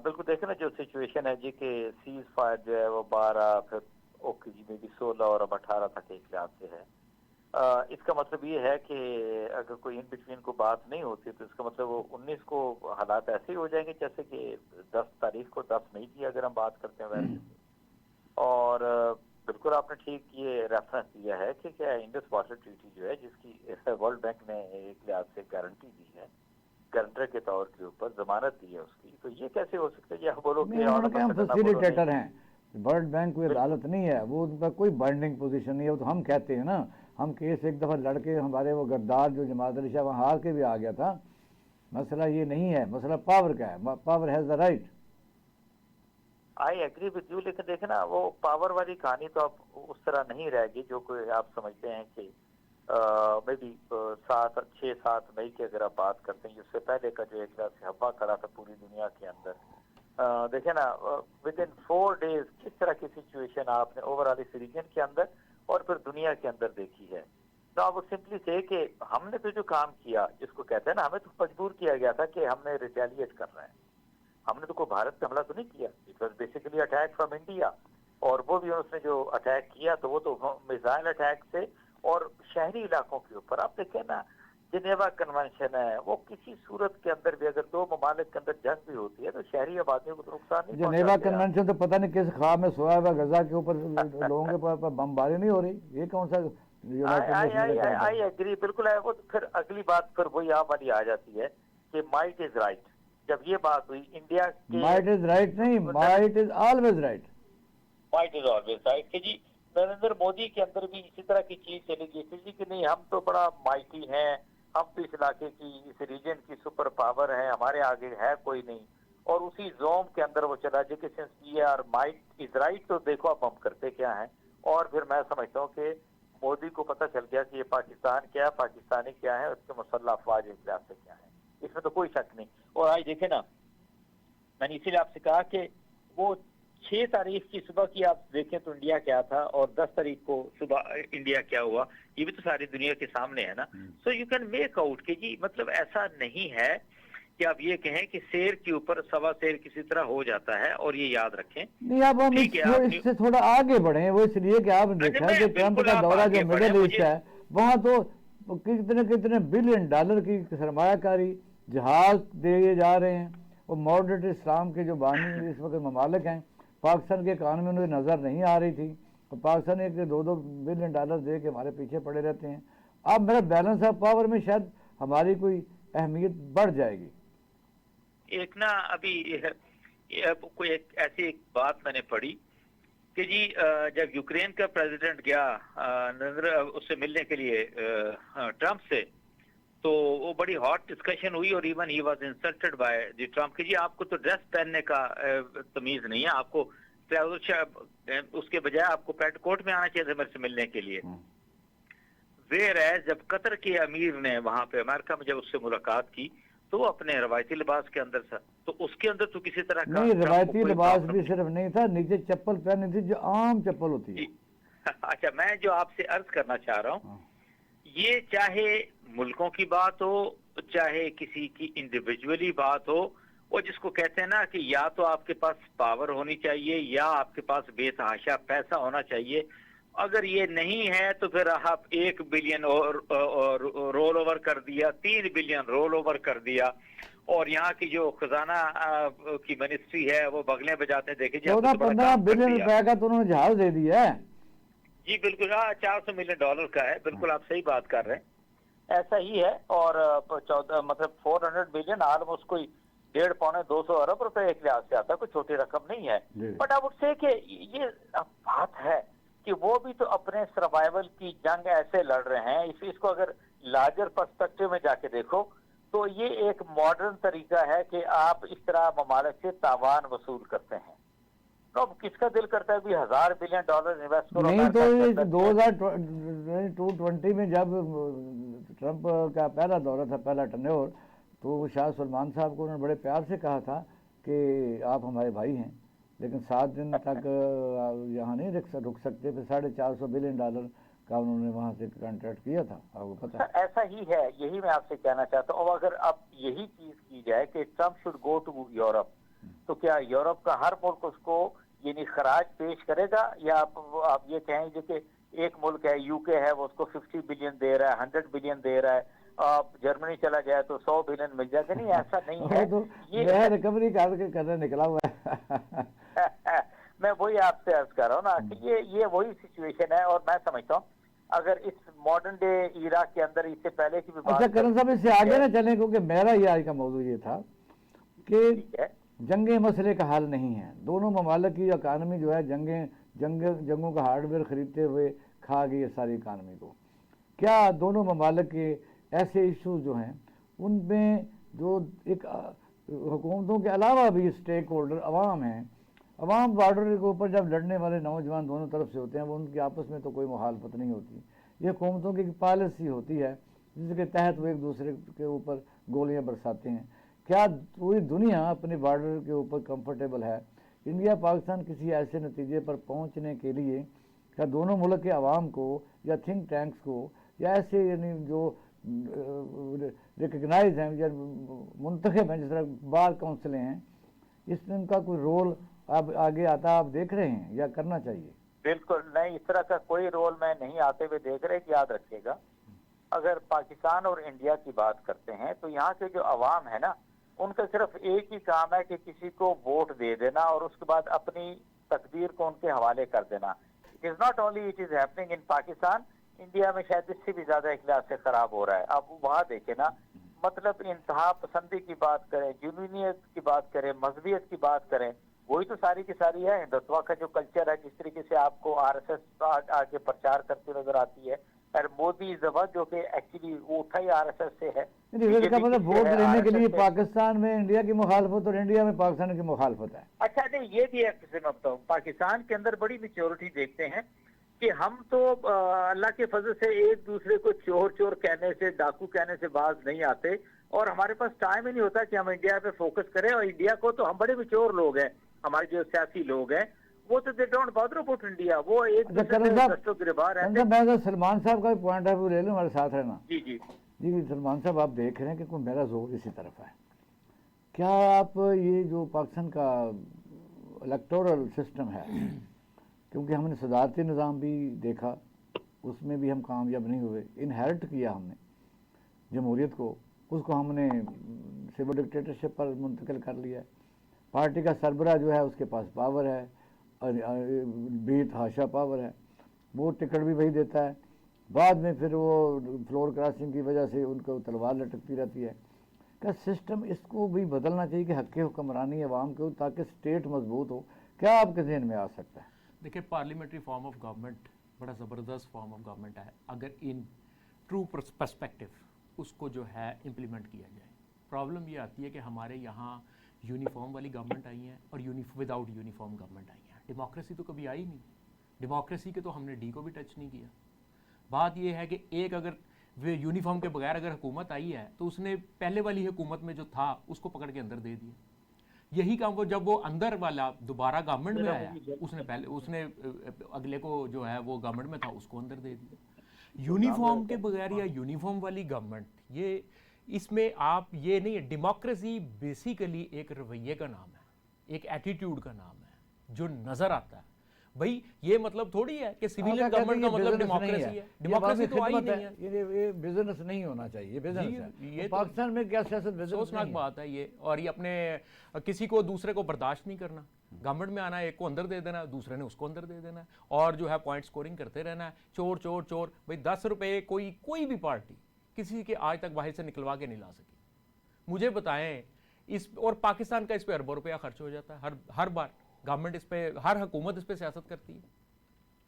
बिल्कुल देखें ना, जो सिचुएशन है जी कि सीज फायर जो है वो 12, फिर ओके जी में भी 16 और अब 18 तक एक लिहाज से है। इसका मतलब ये है कि अगर कोई इन बिटवीन को बात नहीं होती तो इसका मतलब वो 19 को हालात ऐसे ही हो जाएंगे जैसे कि 10 तारीख को 10 मई की अगर हम बात करते हैं वैसे। और बिल्कुल आपने ठीक ये रेफरेंस दिया है कि क्या इंडस वाटर ट्रीटी जो है, जिसकी वर्ल्ड बैंक ने एक लिहाज से गारंटी दी है, गारंटर के तौर के ऊपर जमानत दी है उसकी, तो ये कैसे हो सकता है? आप बोलो कि हम फैसिलिटेटर हैं, वर्ल्ड बैंक कोई अदालत नहीं है, वो उन पर कोई बाइंडिंग पोजीशन नहीं है। वो तो हम कहते हैं ना, हम केस एक दफ़ा लड़के हमारे वो गद्दार जो जमात अली शाह वहाँ हार के भी आ गया था। मसला ये नहीं है, मसला पावर का है, power has the right. I agree with you, लेकिन देखे ना वो पावर वाली कहानी तो अब उस तरह नहीं रहेगी जो कोई आप समझते हैं कि मे बी 6-7 मई की अगर आप बात करते हैं, उससे पहले का जो एक तरह से हवा खड़ा था पूरी दुनिया के अंदर। देखे ना विद इन 4 डेज किस तरह की सिचुएशन आपने ओवरऑल इस रीजन के अंदर और फिर दुनिया के अंदर देखी है। तो आप सिंपली से कि हमने तो जो काम किया, जिसको कहते हैं ना, हमें तो मजबूर किया गया था कि हमने रिटेलिएट करना है। हमने तो कोई भारत पे हमला तो नहीं किया, it was basically attack from India. और वो भी उसने जो अटैक किया तो वो तो मिसाइल अटैक से और शहरी इलाकों के ऊपर। आप देखें ना, जिनेवा कन्वेंशन है, वो किसी सूरत के अंदर भी अगर 2 ममालिक के अंदर जंग भी होती है तो शहरी आबादियों को तो नुकसान नहीं पहुंचाते। जिनेवा कन्वेंशन तो पता नहीं किस ख्वाब में सोया हुआ, गजा के ऊपर लोगों के पर बमबारी नहीं हो रही, ये कौन सा? आई एग्री, बिल्कुल है। वो फिर अगली बात फिर वही आप वाली आ जाती है कि माइट इज राइट। जब ये बात हुई इंडिया के, माइट इज राइट नहीं, might is always right. Might is always right कि जी नरेंद्र मोदी के अंदर भी इसी तरह की चीज चली गई थी जी कि नहीं हम तो बड़ा माइटी हैं, हम तो इस इलाके की, इस रीजन की सुपर पावर है, हमारे आगे है कोई नहीं। और उसी जोन के अंदर वो चला जी कि since we are might is right, तो देखो अब हम करते क्या है। और फिर मैं समझता हूँ कि मोदी को पता चल गया कि ये पाकिस्तान क्या है, पाकिस्तानी क्या है, उसके मुसल्लह अफवाज इजलास से क्या है, इसमें तो कोई शक नहीं। और आज देखे ना, मैंने इसीलिए आपसे कहा कि वो 6 तारीख की सुबह की आप देखें तो इंडिया क्या था और 10 तारीख को सुबह इंडिया क्या हुआ, ये भी तो सारी दुनिया के सामने है ना। So you can make out कि जी मतलब ऐसा नहीं है कि आप ये कहें कि शेर के ऊपर सवा शेर किसी तरह हो जाता है, और ये याद रखें। नहीं, अब हम इससे थोड़ा आगे बढ़े, वो इसलिए कि आप देखा कि ट्रंप का दौरा जो मिडिल ईस्ट है, वहाँ तो कितने कितने बिलियन डॉलर की सरमायाकारी, जहाज दिए जा रहे हैं। वो मॉडरेट इस्लाम के जो बानी इस वक्त ममालिक हैं, पाकिस्तान के कानून में उन्हें नज़र नहीं आ रही थी, तो पाकिस्तान एक 2-2 बिलियन डॉलर दे के हमारे पीछे पड़े रहते हैं। अब मेरा बैलेंस ऑफ पावर में शायद हमारी कोई अहमियत बढ़ जाएगी। एक ना अभी कोई ऐसी एक बात मैंने पढ़ी कि जी जब यूक्रेन का प्रेसिडेंट गया नरेंद्र उससे मिलने के लिए ट्रंप से, तो वो बड़ी हॉट डिस्कशन हुई और even he was insulted by the Trump कि जी आपको तो ड्रेस पहनने का तमीज नहीं है, आपको उसके बजाय आपको पेटीकोट में आना चाहिए था मेरे से मिलने के लिए। वेयर है जब कतर के अमीर ने वहां पे अमेरिका में जब उससे मुलाकात की तो अपने रवायती लिबास के अंदर था, तो उसके अंदर तो किसी तरह का नहीं, रवायती लिबास भी सिर्फ नहीं था, नीचे चप्पल पहनी थी जो आम चप्पल होती है। अच्छा, मैं जो आपसे अर्ज करना चाह रहा हूँ, ये चाहे मुल्कों की बात हो चाहे किसी की इंडिविजुअली बात हो, वो जिसको कहते हैं ना कि या तो आपके पास पावर होनी चाहिए या आपके पास बेतहाशा पैसा होना चाहिए। अगर ये नहीं है तो फिर आप 1 बिलियन और रोल ओवर कर दिया, 3 बिलियन रोल ओवर कर दिया, और यहाँ की जो खजाना की मिनिस्ट्री है वो बगले बजाते देखे 14-15 बिलियन रुपए का तो उन्होंने जहाज दे दिया है। जी बिल्कुल, हाँ, $400 मिलियन का है, बिल्कुल आप सही बात कर रहे हैं, ऐसा ही है। और 14 मतलब 400 बिलियन ऑलमोस्ट कोई 1.5-200 अरब रुपए एक लिहाज से आता है, कोई छोटी रकम नहीं है। बट आई वुड से कि ये बात है कि वो भी तो अपने सर्वाइवल की जंग ऐसे लड़ रहे हैं। इसको अगर लार्जर पर्सपेक्टिव में जाके देखो तो ये एक मॉडर्न तरीका है कि आप इस तरह ममालिक से तावान वसूल करते हैं। तो अब किसका दिल करता है भी $1000 बिलियन इन्वेस्ट करो? नहीं तो अमेरिका ये के अंदर? 2020 में जब ट्रंप का पहला दौरा था, पहला टर्नओवर, तो शाह सलमान साहब को उन्होंने बड़े प्यार से कहा था कि आप हमारे भाई हैं, लेकिन 7 दिन तक यहाँ नहीं रुक सकते। फिर $450 बिलियन का उन्होंने वहाँ से कॉन्ट्रैक्ट किया था, आपको पता है। सर, ऐसा ही है, यही मैं आपसे कहना चाहता हूँ। अब अगर अब यही चीज की जाए कि Trump should go to Europe, तो क्या यूरोप का हर मुल्क उसको यानी खराज पेश करेगा, या आप ये कहेंगे कि एक मुल्क है यूके है वो उसको 50 बिलियन दे रहा है, 100 बिलियन दे रहा है, आप जर्मनी चला जाए तो 100 बिलियन मिल जाएगा? नहीं, ऐसा नहीं है। तो ये रिकवरी करने निकला हुआ है। मैं वही आपसे अर्ज कर रहा हूँ ना कि ये वही सिचुएशन है। और मैं समझता हूँ अगर इस मॉडर्न डे इराक के अंदर इससे पहले की भी बात, अच्छा करण साहब, इससे आगे ना चलें, क्योंकि मेरा ये आज का मौजूद ये था कि जंगे मसले का हल नहीं है। दोनों ममालिक की इकानमी जो है जंगों का हार्डवेयर खरीदते हुए खा गई है सारी इकानमी को। क्या दोनों ममालिक के ऐसे इश्यूज जो हैं उनमें जो एक हुकूमतों के अलावा भी स्टेक होल्डर अवाम हैं, अवाम बॉर्डर के ऊपर जब लड़ने वाले नौजवान दोनों तरफ से होते हैं, वो उनकी आपस में तो कोई मुखालफत नहीं होती। ये हुकूमतों की पॉलिसी होती है जिसके तहत वो एक दूसरे के ऊपर गोलियां बरसाते हैं। क्या पूरी दुनिया अपने बॉर्डर के ऊपर कंफर्टेबल है? इंडिया पाकिस्तान किसी ऐसे नतीजे पर पहुंचने के लिए क्या दोनों मुल्क के अवाम को या थिंक टैंक्स को या ऐसे यानी जो रिकगनाइज हैं या मुंतखब हैं, जिस तरह बार काउंसिलें हैं, इसमें उनका कोई रोल अब आगे आता आप देख रहे हैं या करना चाहिए? बिल्कुल नहीं, इस तरह का कोई रोल मैं नहीं आते हुए देख रहे। याद रखिएगा, अगर पाकिस्तान और इंडिया की बात करते हैं तो यहाँ के जो अवाम है ना, उनका सिर्फ एक ही काम है कि किसी को वोट दे देना और उसके बाद अपनी तकदीर को उनके हवाले कर देना। It is not only it is happening in Pakistan, India में शायद इससे भी ज्यादा इखलास से खराब हो रहा है। आप वहाँ देखे ना, मतलब इंतहा पसंदी की बात करें, जुनूनियत की बात करें, मजहबियत की बात करें, वही तो सारी की सारी है। हिंदुत्व का जो कल्चर है, जिस तरीके से आपको आरएसएस आगे प्रचार करती नजर आती है, और मोदी जबरदस्त जो कि एक्चुअली वो उठा ही आरएसएस से है। इसका मतलब वोट लेने के लिए पाकिस्तान में इंडिया की मुखालफत और इंडिया में पाकिस्तान की मुखालफत है। अच्छा नहीं, ये भी एक किस्म बताऊं, पाकिस्तान के अंदर बड़ी मेच्योरिटी देखते हैं कि हम तो अल्लाह के फजल से एक दूसरे को चोर चोर कहने से, डाकू कहने से बाज नहीं आते, और हमारे पास टाइम ही नहीं होता कि हम इंडिया पे फोकस करें। और इंडिया को तो हम बड़े मेच्योर लोग हैं, हमारे जो सियासी लोग हैं वो तो they don't bother about India, वो एक गिरबार रहते हैं। मैं सलमान साहब का भी पॉइंट ऑफ व्यू ले लूँ, हमारे साथ रहना। जी जी जी सलमान साहब, आप देख रहे हैं कि कोई मेरा जोर इसी तरफ है। क्या आप ये जो पाकिस्तान का इलेक्टोरल सिस्टम है, क्योंकि हमने सदारती निज़ाम भी देखा, उसमें भी हम कामयाब नहीं हुए, इनहेरिट किया हमने जमहूरियत को, उसको हमने सिविल डिक्टेटरशिप पर मुंतकिल कर लिया है। पार्टी का सरबराह जो है उसके पास पावर है, बेत हाशा पावर है, वो टिकट भी वही देता है, बाद में फिर वो फ्लोर क्रॉसिंग की वजह से उनको तलवार लटकती रहती है। क्या सिस्टम इसको भी बदलना चाहिए कि हक़ हुक्मरानी अवाम को, ताकि स्टेट मजबूत हो? क्या आपके जहन में आ सकता है? देखिए, पार्लियामेंट्री फॉर्म ऑफ गवर्नमेंट बड़ा ज़बरदस्त फॉर्म ऑफ गवर्नमेंट है अगर इन ट्रू पर्सपेक्टिव उसको जो है इम्प्लीमेंट किया जाए। प्रॉब्लम ये आती है कि हमारे यहाँ यूनिफॉर्म वाली गवर्नमेंट आई है और विदाउट यूनिफॉर्म गवर्नमेंट आई है। डेमोक्रेसी तो कभी आई नहीं, डेमोक्रेसी के तो हमने डी को भी टच नहीं किया। बात यह है कि एक अगर वे यूनिफॉर्म के बगैर अगर हुकूमत आई है तो उसने पहले वाली हुकूमत में जो था उसको पकड़ के अंदर दे दिया। यही काम वो जब वो अंदर वाला दोबारा गवर्नमेंट में आया, उसने अगले को जो है वो गवर्नमेंट में था उसको अंदर दे दिया। यूनिफॉर्म के बगैर या यूनिफॉर्म वाली गवर्नमेंट, ये इसमें आप ये नहीं है। डेमोक्रेसी बेसिकली एक रवैये का नाम है, एक एटीट्यूड का नाम है जो नजर आता है। भाई ये मतलब थोड़ी है कि सिविलियन गवर्नमेंट का मतलब डेमोक्रेसी है। डेमोक्रेसी तो आई नहीं है, ये बिजनेस नहीं होना चाहिए, ये बिजनेस है। ये पाकिस्तान में क्या सियासत बिजनेस सोचनाक बात है ये। और ये अपने किसी को दूसरे को बर्दाश्त नहीं करना, गवर्नमेंट में आना है, एक को अंदर दे देना, दूसरे ने उसको अंदर दे देना है, और जो है पॉइंट स्कोरिंग करते रहना है। चोर चोर चोर, भाई 10 रुपए कोई भी पार्टी किसी के आज तक बाहर से निकलवा के नहीं ला सकी। मुझे बताएं इस, और पाकिस्तान का इस पे अरबों रुपया खर्च हो जाता है हर बार। गवर्नमेंट इस पे, हर हुकूमत इस पे सियासत करती है,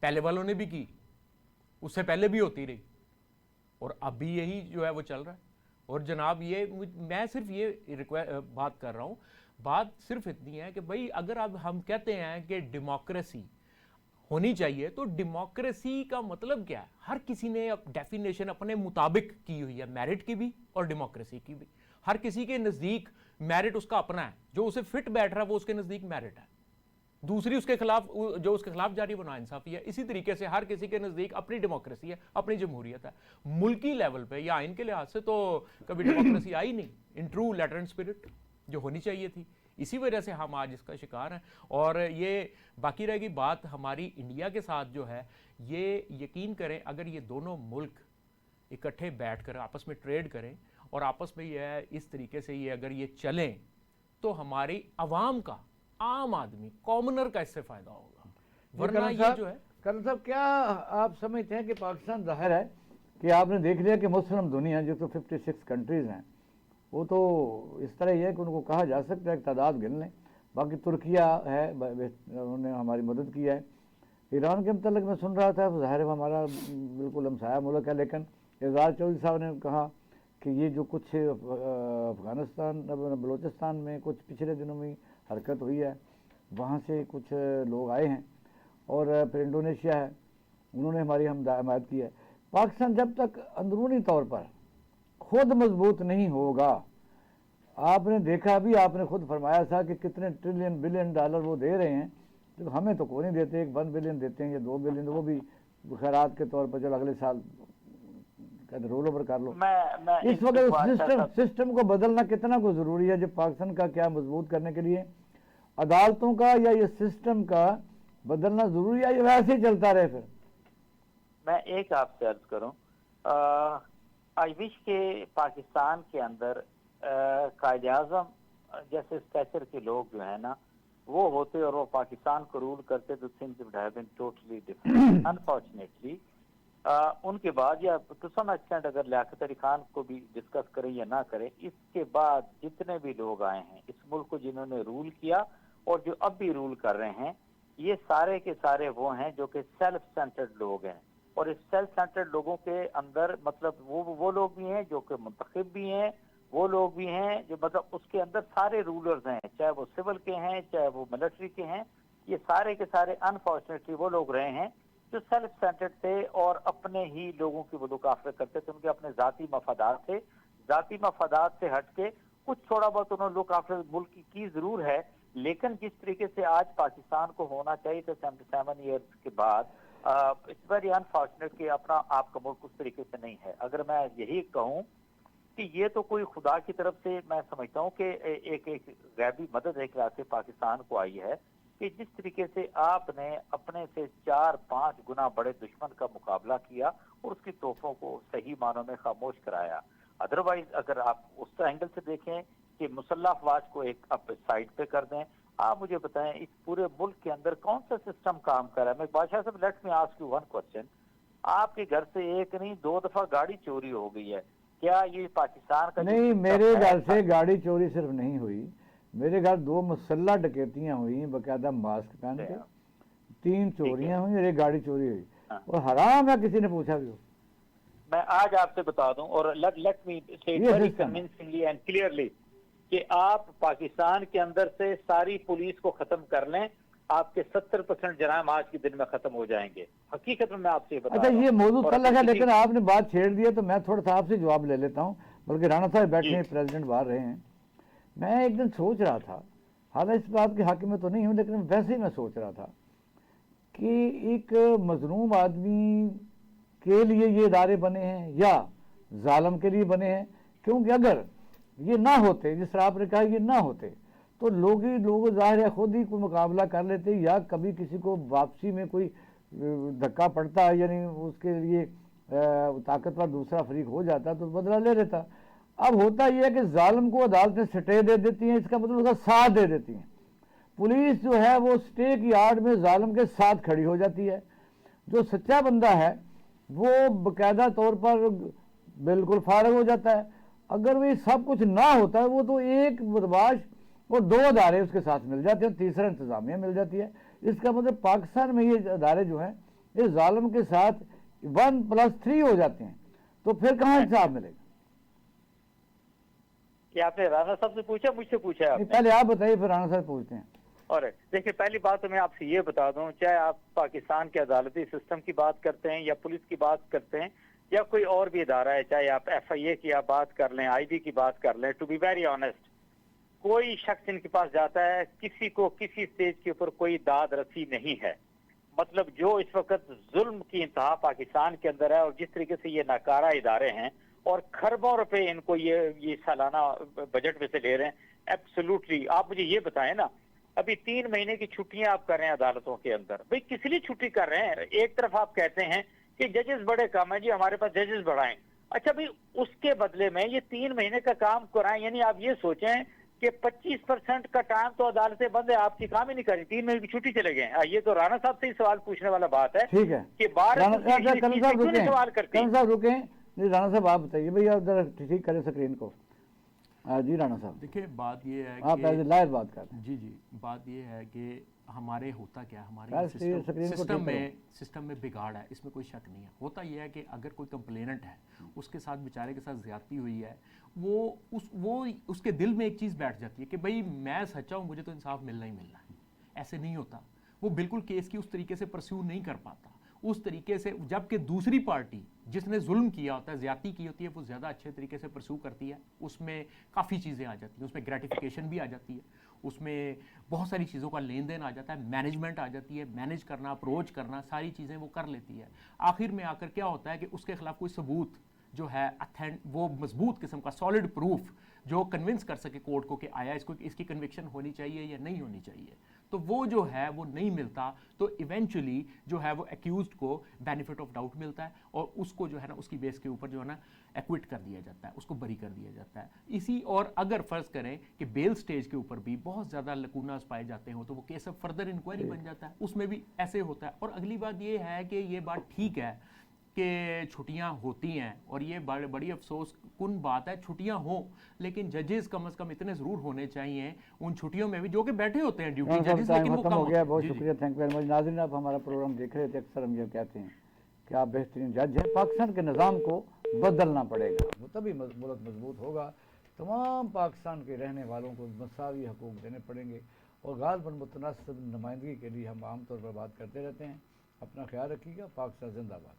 पहले वालों ने भी की, उससे पहले भी होती रही, और अब भी यही जो है वो चल रहा है। और जनाब ये मैं सिर्फ ये बात कर रहा हूँ, बात सिर्फ इतनी है कि भाई अगर अब हम कहते हैं कि डेमोक्रेसी होनी चाहिए, तो डेमोक्रेसी का मतलब क्या है? हर किसी ने डेफिनेशन अपने मुताबिक की हुई है, मेरिट की भी और डेमोक्रेसी की भी। हर किसी के नज़दीक मेरिट उसका अपना है, जो उसे फिट बैठ रहा है वो उसके नज़दीक मेरिट है, दूसरी उसके खिलाफ, जो उसके खिलाफ जारी वो नाइंसाफी है। इसी तरीके से हर किसी के नज़दीक अपनी डेमोक्रेसी है, अपनी जमहूरियत है। मुल्की लेवल पे या आइन के लिहाज से तो कभी डेमोक्रेसी आई नहीं इन ट्रू लेटर स्पिरिट जो होनी चाहिए थी। इसी वजह से हम आज इसका शिकार हैं। और ये बाकी रहेगी बात हमारी इंडिया के साथ जो है, ये यकीन करें अगर ये दोनों मुल्क इकट्ठे बैठकर आपस में ट्रेड करें और आपस में ये इस तरीके से ये अगर ये चलें, तो हमारी आवाम का, आम आदमी, कॉमनर का इससे फायदा होगा। वरना ये जो है, कर्नल साहब, क्या आप समझते हैं कि पाकिस्तान, जाहिर है कि आपने देख लिया कि मुस्लिम दुनिया जो तो 56 कंट्रीज़ हैं, वो तो इस तरह ही है कि उनको कहा जा सकता है कि तादाद गिन लें। बाकी तुर्किया है, उन्होंने हमारी मदद की है। ईरान के मतलब मैं सुन रहा था, ज़ाहिर है हमारा बिल्कुल हमसाया मुल्क है, लेकिन एजाज चौधरी साहब ने कहा कि ये जो कुछ अफ़गानिस्तान, बलूचिस्तान में कुछ पिछले दिनों में हरकत हुई है, वहाँ से कुछ लोग आए हैं, और फिर इंडोनेशिया है, उन्होंने हमारी हमायत की है। पाकिस्तान जब तक अंदरूनी तौर पर खुद मजबूत नहीं होगा, आपने देखा भी, आपने खुद फरमाया था कि कितने ट्रिलियन बिलियन डॉलर वो दे रहे हैं, तो हमें तो कोई नहीं देते, 1 बिलियन देते हैं या 2 बिलियन, वो भी खैरात के तौर पर, चलो अगले साल कहते रोल ओवर कर लो। मैं इस वक्त सिस्टम को बदलना कितना को जरूरी है, जब पाकिस्तान का क्या मजबूत करने के लिए अदालतों का या ये सिस्टम का बदलना जरूरी है, या वैसे ही चलता रहे? फिर मैं एक आपसे अर्ज करूं, आई विश के पाकिस्तान के अंदर कायदे आज़म जैसे स्टैचर के लोग जो है ना, वो होते और वो पाकिस्तान को रूल करते, तो things would have been totally different. Unfortunately उनके बाद, या टू सम एक्सटेंट अगर लियाकत अली खान को भी डिस्कस करें या ना करें, इसके बाद जितने भी लोग आए हैं इस मुल्क को, जिन्होंने रूल किया और जो अब भी रूल कर रहे हैं, ये सारे के सारे वो हैं जो कि सेल्फ सेंटर्ड लोग हैं। और इस सेल्फ सेंटर्ड लोगों के अंदर मतलब वो लोग भी हैं जो कि मुंतखब भी हैं, वो लोग भी हैं जो मतलब उसके अंदर सारे रूलर्स हैं, चाहे वो सिविल के हैं चाहे वो मिलिट्री के हैं, ये सारे के सारे अनफॉर्चुनेटली वो लोग रहे हैं जो सेल्फ सेंटर्ड थे और अपने ही लोगों की वदुक आफर करते थे। उनके अपने जाती मफादात थे, जाती मफादात से हट के कुछ थोड़ा बहुत उन्होंने लुक आफ्टर मुल्क की जरूर है, लेकिन जिस तरीके से आज पाकिस्तान को होना चाहिए था 77 ईयर्स के बाद, इट्स वेरी अनफॉर्चुनेट कि अपना आपका मुल्क उस तरीके से नहीं है। अगर मैं यही कहूँ कि ये तो कोई खुदा की तरफ से मैं समझता हूँ कि एक गैबी मदद एक रात से पाकिस्तान को आई है, कि जिस तरीके से आपने अपने से 4-5 गुना बड़े दुश्मन का मुकाबला किया और उसकी तोहफों को सही मानों में खामोश कराया। अदरवाइज अगर आप उस एंगल से देखें कि मुसल्लह अफवाज को एक आप साइड पे कर दें, आप मुझे बताएं इस पूरे मुल्क के अंदर कौन सा सिस्टम काम कर रहा है? मैं बादशाह साहब, let me ask you one question, आपके घर से एक नहीं 2 दफा गाड़ी चोरी हो गई है, क्या ये पाकिस्तान का नहीं? मेरे घर से गाड़ी चोरी सिर्फ नहीं हुई, मेरे घर 2 मुसल्ला डकैतियां हुई बकायदा मास्क पहन के, 3 चोरियां हुई और 1 गाड़ी चोरी हुई। और हराम है किसी ने पूछा भी हो? मैं आज आपसे बता दूं, और लेट मी से वेरी कन्विंसिंगली एंड क्लियरली कि आप पाकिस्तान के अंदर से सारी पुलिस को खत्म कर लें, आपके 70% जराइम आज के दिन में खत्म हो जाएंगे। हकीकत में मैं आपसे बता अच्छा, ये मौजूद कल लगा, लेकिन आपने बात छेड़ दिया तो मैं थोड़ा सा आपसे जवाब ले लेता हूँ, बल्कि राणा साहब बैठे हैं, प्रेसिडेंट बाहर रहे हैं। मैं एक दिन सोच रहा था, हालांकि इस बात के हक में तो नहीं हूँ, लेकिन वैसे ही मैं सोच रहा था कि एक मजलूम आदमी के लिए ये इदारे बने हैं या जालिम के लिए बने हैं? क्योंकि अगर ये ना होते, जिस तरह आपने कहा, ये ना होते, तो लोग ज़ाहिर है खुद ही कोई मुकाबला कर लेते, या कभी किसी को वापसी में कोई धक्का पड़ता, यानी उसके लिए ताकतवर दूसरा फरीक हो जाता तो बदला ले लेता। अब होता यह है कि जालिम को अदालतें स्टे दे देती हैं, इसका मतलब उसका साथ दे देती हैं। पुलिस जो है वो स्टे की आड़ में जालिम के साथ खड़ी हो जाती है। जो सच्चा बंदा है वो बाकायदा तौर पर बिल्कुल फारग हो जाता है। अगर वो सब कुछ ना होता है, वो तो एक बदमाश और 2 अदारे उसके साथ मिल जाते हैं, तीसरा इंतजामिया मिल जाती है। इसका मतलब पाकिस्तान में ये अदारे जो हैं ये जालिम के साथ 1+3 हो जाते हैं, तो फिर कहाँ इंसाफ मिलेगा? कि आपने राणा साहब से पूछा, मुझसे पूछा है नहीं, आपने? पहले आप बताइए फिर राणा साहब पूछते हैं। और देखिए, पहली बात तो मैं आपसे ये बता दूं, चाहे आप पाकिस्तान के अदालती सिस्टम की बात करते हैं या पुलिस की बात करते हैं या कोई और भी इदारा है, चाहे आप FIA की आप बात कर लें, IB की बात कर लें, टू बी वेरी ऑनेस्ट, कोई शख्स इनके पास जाता है, किसी को किसी स्टेज के ऊपर कोई दाद रसी नहीं है। मतलब जो इस वक्त जुल्म की इंतहा पाकिस्तान के अंदर है और जिस तरीके से ये नाकारा इदारे हैं और खरबों रुपए इनको ये सालाना बजट में से ले रहे हैं, एब्सोल्युटली। आप मुझे ये बताएं ना, अभी 3 महीने की छुट्टियां आप कर रहे हैं अदालतों के अंदर, भाई किस लिए छुट्टी कर रहे हैं? एक तरफ आप कहते हैं कि जजेस बड़े कम है जी, हमारे पास जजेस बढ़ाएं। अच्छा भाई, उसके बदले में ये 3 महीने का काम कराएं, यानी आप ये सोचें कि 25% का टाइम तो अदालतें बंद है, आपकी काम ही नहीं करी, 3 महीने की छुट्टी चले गए। ये तो राणा साहब से ही सवाल पूछने वाला बात है। ठीक है, कि बार राणा साहब करण साहब रुके, सवाल करती करण साहब रुके। नहीं, राणा साहब आप बताइए भैया, जरा ठीक करें स्क्रीन को। जी राणा साहब, देखिए बात ये है आप एज लायर बात कर रहे हैं। जी बात ये है कि हमारे होता क्या है, यार, हमारे स्क्रीन को ठीक सिस्टम में बिगाड़ है, इसमें कोई शक नहीं है। होता ये है कि अगर कोई कंप्लेनेंट है, उसके साथ बेचारे के साथ ज्यादती हुई है, वो उसके दिल में एक चीज़ बैठ जाती है कि भाई मैं सच्चा हूँ, मुझे तो इंसाफ मिलना ही मिलना है। ऐसे नहीं होता, वो बिल्कुल केस की उस तरीके से परस्यू नहीं कर पाता उस तरीके से, जबकि दूसरी पार्टी जिसने जुल्म किया होता है, ज्यादती की होती है, वो ज़्यादा अच्छे तरीके से परस्यू करती है। उसमें काफ़ी चीज़ें आ जाती हैं, उसमें ग्रेटिफिकेशन भी आ जाती है, उसमें बहुत सारी चीज़ों का लेन देन आ जाता है, मैनेजमेंट आ जाती है, मैनेज करना, अप्रोच करना, सारी चीज़ें वो कर लेती है। आखिर में आकर क्या होता है कि उसके खिलाफ कोई सबूत जो है वो मजबूत किस्म का सॉलिड प्रूफ जो कन्विंस कर सके कोर्ट को कि आया इसको, इसकी कन्विक्शन होनी चाहिए या नहीं होनी चाहिए, तो वो जो है वो नहीं मिलता। तो इवेंचुअली जो है वो एक्यूज्ड को बेनिफिट ऑफ डाउट मिलता है और उसको जो है ना उसकी बेस के ऊपर जो है ना एक्विट कर दिया जाता है, उसको बरी कर दिया जाता है। इसी और अगर फर्ज करें कि बेल स्टेज के ऊपर भी बहुत ज़्यादा लकूनास पाए जाते हो तो वो केस ऑफ फर्दर इंक्वायरी बन जाता है, उसमें भी ऐसे होता है। और अगली बात ये है कि ये बात ठीक है कि छुट्टियां होती हैं और ये बड़ी अफसोस कुन बात है, छुट्टियां हो, लेकिन जजेस कम से कम इतने ज़रूर होने चाहिए उन छुट्टियों में भी जो कि बैठे होते हैं ड्यूटी जजेस, लेकिन वो खत्म कम हो गया। होते हैं। बहुत जी, जी। शुक्रिया, थैंक यू वेरी मच। नाज़रीन, आप हमारा प्रोग्राम देख रहे थे, अक्सर हम ये कहते हैं कि आप बेहतरीन जज हैं। पाकिस्तान के निज़ाम को बदलना पड़ेगा, वो तभी मुल्क मजबूत होगा। तमाम पाकिस्तान के रहने वालों को मसावी हकूक़ देने पड़ेंगे और गालबन मुतनासिब नुमाइंदगी के लिए हम आमतौर पर बात करते रहते हैं। अपना ख्याल रखिएगा। पाकिस्तान जिंदाबाद।